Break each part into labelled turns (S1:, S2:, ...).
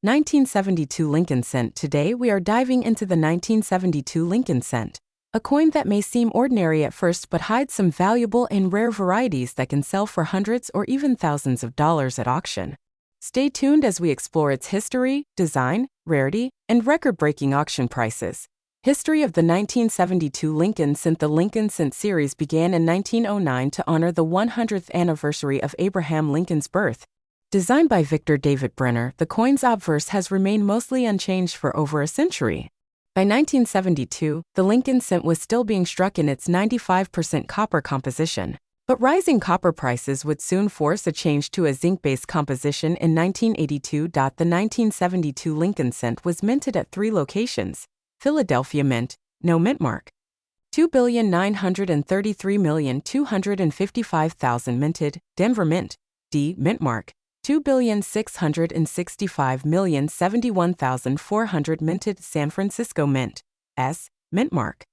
S1: 1972 Lincoln Cent. Today we are diving into the 1972 Lincoln Cent, a coin that may seem ordinary at first but hides some valuable and rare varieties that can sell for hundreds or even thousands of dollars at auction. Stay tuned as we explore its history, design, rarity, and record-breaking auction prices. History of the 1972 Lincoln Cent. The Lincoln Cent series began in 1909 to honor the 100th anniversary of Abraham Lincoln's birth. Designed by Victor David Brenner, the coin's obverse has remained mostly unchanged for over a century. By 1972, the Lincoln Cent was still being struck in its 95% copper composition. But rising copper prices would soon force a change to a zinc-based composition in 1982. The 1972 Lincoln Cent was minted at 3 locations: Philadelphia Mint, no mint mark. 2,933,255,000 minted, Denver Mint, D mint mark. 2,665,071,400 minted, San Francisco Mint, S mint mark.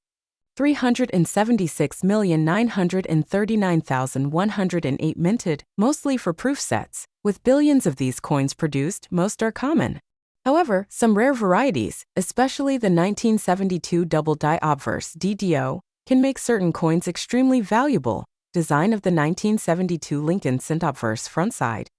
S1: 376,939,108 minted, mostly for proof sets. With billions of these coins produced, most are common. However, some rare varieties, especially the 1972 double die obverse DDO, can make certain coins extremely valuable. Design of the 1972 Lincoln Cent. Obverse front side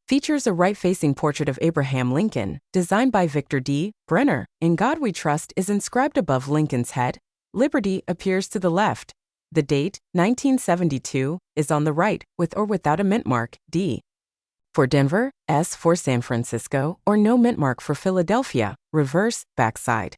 S1: features a right-facing portrait of Abraham Lincoln, designed by Victor D. Brenner. "In God We Trust" is inscribed above Lincoln's head. Liberty appears to the left. The date, 1972, is on the right, with or without a mint mark, D. For Denver, S for San Francisco, or no mint mark for Philadelphia. Reverse, backside.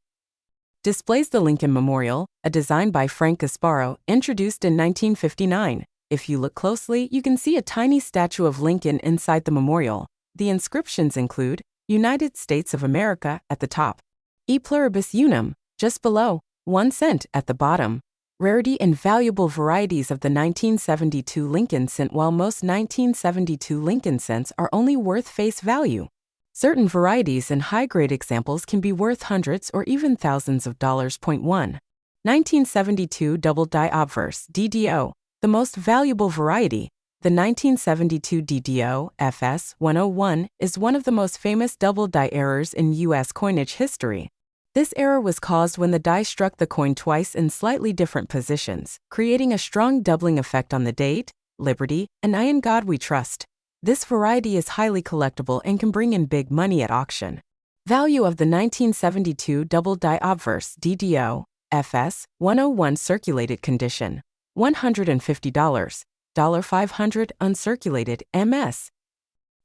S1: Displays the Lincoln Memorial, a design by Frank Gasparo, introduced in 1959. If you look closely, you can see a tiny statue of Lincoln inside the memorial. The inscriptions include, United States of America at the top, E pluribus unum, just below, 1 cent at the bottom. Rarity and valuable varieties of the 1972 Lincoln Cent. While most 1972 Lincoln Cents are only worth face value, certain varieties and high-grade examples can be worth hundreds or even thousands of dollars. 1972 double die obverse DDO. The most valuable variety, the 1972 DDO FS 101, is one of the most famous double die errors in U.S. coinage history. This error was caused when the die struck the coin twice in slightly different positions, creating a strong doubling effect on the date, Liberty, and I In God We Trust. This variety is highly collectible and can bring in big money at auction. Value of the 1972 double die obverse DDO FS 101 circulated condition: $150, $500 uncirculated, MS.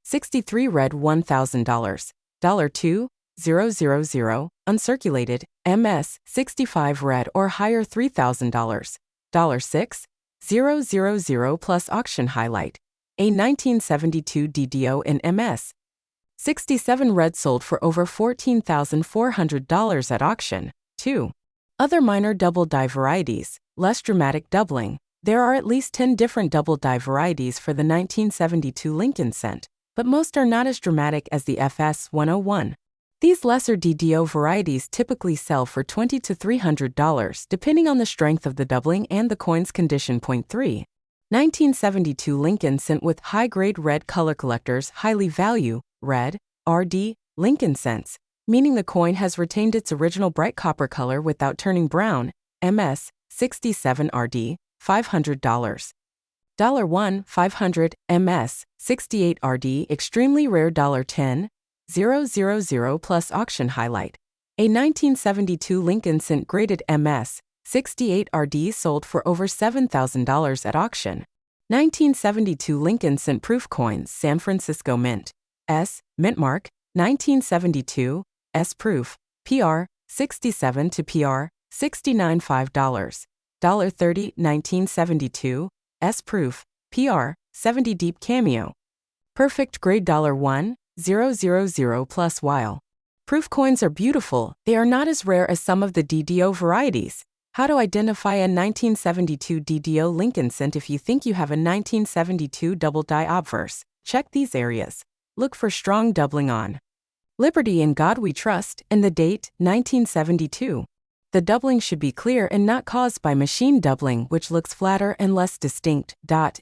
S1: 63 red $1,000, $2,000 uncirculated, MS. 65 red or higher $3,000, $6,000 plus auction highlight, a 1972 DDO in MS. 67 red sold for over $14,400 at auction. 2. Other minor double die varieties, less dramatic doubling. There are at least 10 different double die varieties for the 1972 Lincoln Cent, but most are not as dramatic as the FS 101. These lesser DDO varieties typically sell for $20 to $300, depending on the strength of the doubling and the coin's condition. 3. 1972 Lincoln Cent with high-grade red color collectors highly value, red, RD, Lincoln Cents, meaning the coin has retained its original bright copper color without turning brown, MS. 67 RD, $500. $1, 500, MS. 68 RD, extremely rare. $10,000 plus auction highlight, a 1972 Lincoln Cent graded MS. 68 RD sold for over $7,000 at auction. 1972 Lincoln Cent proof coins, San Francisco Mint, S mint mark. 1972 S proof, PR 67 to PR 69 $5, $30. 1972 S proof, PR 70 deep cameo, perfect grade. $1,000 plus while proof coins are beautiful, they are not as rare as some of the DDO varieties. How to identify a 1972 DDO Lincoln Cent? If you think you have a 1972 double die obverse, check these areas. Look for strong doubling on Liberty, In God We Trust, and the date, 1972. The doubling should be clear and not caused by machine doubling, which looks flatter and less distinct.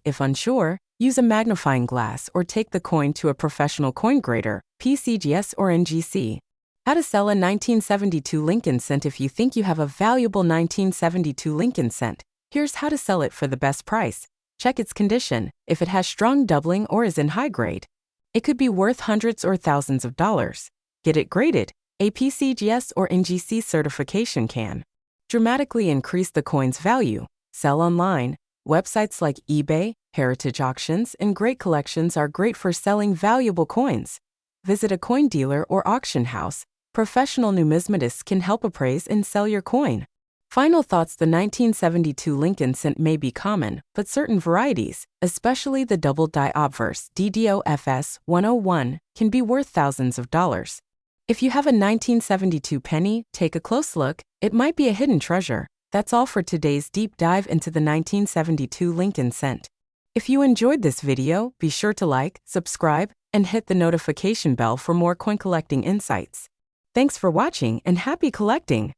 S1: If unsure, Use a magnifying glass or take the coin to a professional coin grader, PCGS or NGC. How to sell a 1972 Lincoln cent. If you think you have a valuable 1972 Lincoln cent, here's how to sell it for the best price. Check its condition. If it has strong doubling or is in high grade, it could be worth hundreds or thousands of dollars. Get it graded. A PCGS or NGC certification can dramatically increase the coin's value. Sell online. Websites like eBay, heritage auctions, and great collections are great for selling valuable coins. Visit a coin dealer or auction house. Professional numismatists can help appraise and sell your coin. Final thoughts. The 1972 Lincoln cent may be common, but certain varieties, especially the double die obverse DDOFS 101, can be worth thousands of dollars. If you have a 1972 penny, take a close look. It might be a hidden treasure. That's all for today's deep dive into the 1972 Lincoln cent. If you enjoyed this video, be sure to like, subscribe, and hit the notification bell for more coin collecting insights. Thanks for watching and happy collecting!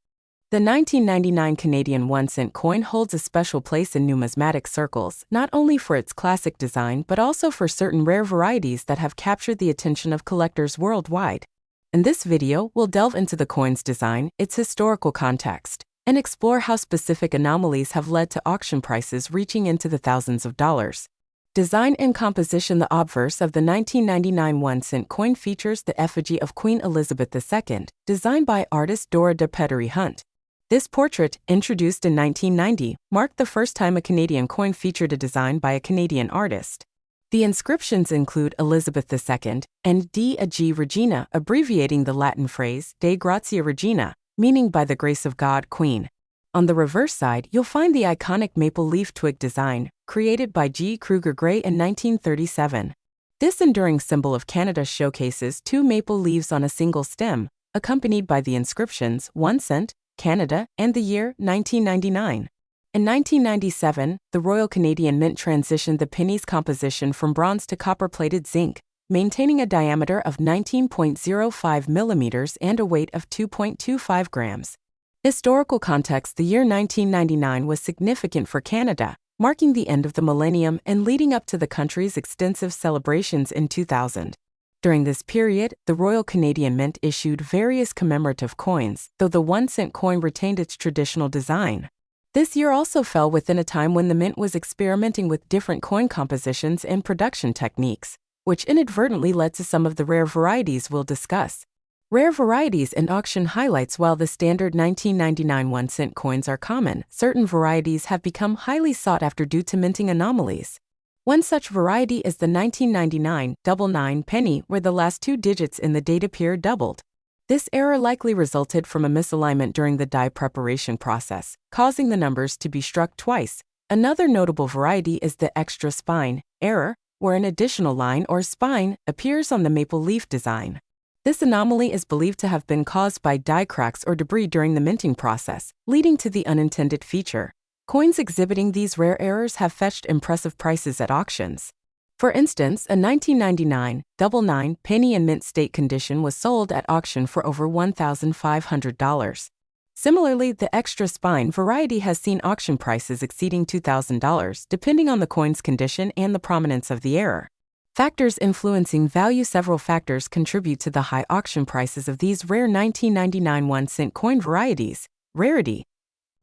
S1: The 1999 Canadian 1-cent coin holds a special place in numismatic circles, not only for its classic design but also for certain rare varieties that have captured the attention of collectors worldwide. In this video, we'll delve into the coin's design, its historical context, and explore how specific anomalies have led to auction prices reaching into the thousands of dollars. Design and composition. The obverse of the 1999 1-cent coin features the effigy of Queen Elizabeth II, designed by artist Dora de Pettery Hunt. This portrait, introduced in 1990, marked the first time a Canadian coin featured a design by a Canadian artist. The inscriptions include Elizabeth II and D. Ag Regina, abbreviating the Latin phrase Dei Gratia Regina, meaning by the grace of God, Queen. On the reverse side, you'll find the iconic maple leaf twig design, created by G. Kruger Gray in 1937. This enduring symbol of Canada showcases two maple leaves on a single stem, accompanied by the inscriptions 1 cent, Canada, and the year 1999. In 1997, the Royal Canadian Mint transitioned the penny's composition from bronze to copper-plated zinc, maintaining a diameter of 19.05 millimeters and a weight of 2.25 grams. Historical context. The year 1999 was significant for Canada, marking the end of the millennium and leading up to the country's extensive celebrations in 2000. During this period, the Royal Canadian Mint issued various commemorative coins, though the 1-cent coin retained its traditional design. This year also fell within a time when the Mint was experimenting with different coin compositions and production techniques, which inadvertently led to some of the rare varieties we'll discuss. Rare varieties and auction highlights. While the standard 1999 1-cent coins are common, certain varieties have become highly sought after due to minting anomalies. One such variety is the 1999 99 penny, where the last two digits in the date appear doubled. This error likely resulted from a misalignment during the die preparation process, causing the numbers to be struck twice. Another notable variety is the extra spine error, where an additional line or spine appears on the maple leaf design. This anomaly is believed to have been caused by die cracks or debris during the minting process, leading to the unintended feature. Coins exhibiting these rare errors have fetched impressive prices at auctions. For instance, a 1999 99 penny in mint state condition was sold at auction for over $1,500. Similarly, the extra spine variety has seen auction prices exceeding $2,000, depending on the coin's condition and the prominence of the error. Factors influencing value. Several factors contribute to the high auction prices of these rare 1999 1-cent coin varieties. Rarity.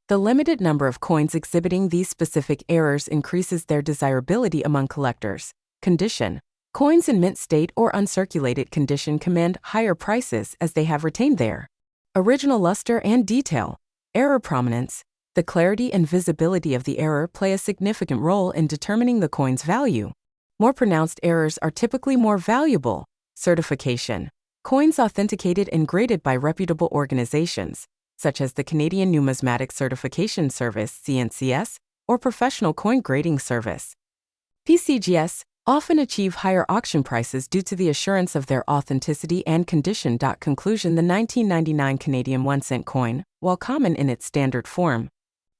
S1: The limited number of coins exhibiting these specific errors increases their desirability among collectors. Condition. Coins in mint state or uncirculated condition command higher prices as they have retained their original luster and detail. Error prominence. The clarity and visibility of the error play a significant role in determining the coin's value. More pronounced errors are typically more valuable. Certification. Coins authenticated and graded by reputable organizations, such as the Canadian Numismatics Certification Service (CNCS) or Professional Coin Grading Service (PCGS), often achieve higher auction prices due to the assurance of their authenticity and condition. Conclusion. The 1999 Canadian 1-cent coin, while common in its standard form,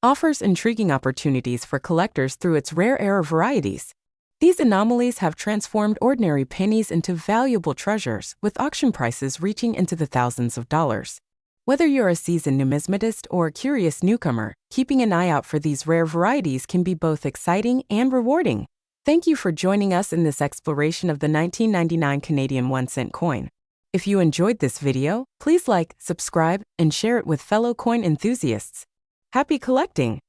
S1: offers intriguing opportunities for collectors through its rare error varieties. These anomalies have transformed ordinary pennies into valuable treasures, with auction prices reaching into the thousands of dollars. Whether you're a seasoned numismatist or a curious newcomer, keeping an eye out for these rare varieties can be both exciting and rewarding. Thank you for joining us in this exploration of the 1999 Canadian 1-cent coin. If you enjoyed this video, please like, subscribe, and share it with fellow coin enthusiasts. Happy collecting!